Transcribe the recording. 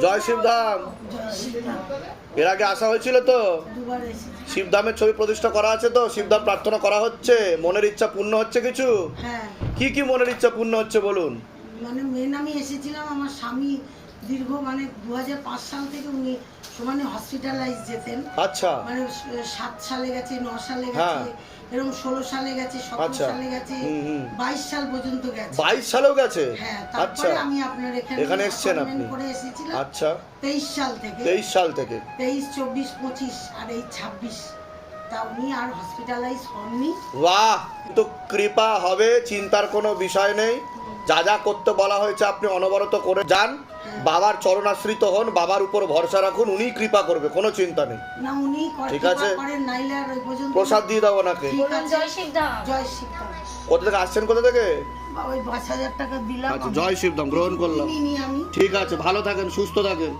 জয় শিবধাম। এর আগে আসা হয়েছিল তো? শিবধামের ছবি প্রতিষ্ঠা করা আছে তো? শিবধাম প্রার্থনা করা হচ্ছে, মনের ইচ্ছা পূর্ণ হচ্ছে কিছু? হ্যাঁ। কি কি মনের ইচ্ছা পূর্ণ হচ্ছে বলুন? মানে মেন আমি এসেছিলাম, আমার স্বামী দীর্ঘ 2005 সাল থেকে উনি সমানে হসপিটালাইজ যেতেন। আচ্ছা। 7 সালে গেছে, 9 সালে গেছে, এরকম 16 সালে গেছে, 17 সালে গেছে, 22 সাল পর্যন্ত গেছে। 22 সালেও গেছে? হ্যাঁ। তারপরে আমি আপনার এখানে এসেছেন আপনি? করে এসেছিলাম। আচ্ছা। 23 সাল থেকে। 23 সাল থেকে 23, 24, 25 আর এই 26 তা উনি আর হসপিটালাইজ হননি। বাহ, তো কৃপা হবে, চিন্তার কোনো বিষয় নেই। যা যা করতে বলা হয়েছে আপনি অনবরত করে যান, বাবার চরণাশ্রিত হন, বাবার উপর ভরসা রাখুন, উনি কৃপা করবে, কোনো চিন্তা নেই। না উনি ঠিক আছে, করেন নাইলে আর ওই পর্যন্ত প্রসাদ দিয়ে দাও ওনাকে। জয় শিবধাম। জয় শিবধাম। কোথা থেকে আসছেন, কোথা থেকে? ওই 5000 টাকা দিলাম। আচ্ছা, জয় শিবধাম গ্রহণ করলাম। আমি ঠিক আছে, ভালো থাকেন, সুস্থ থাকেন।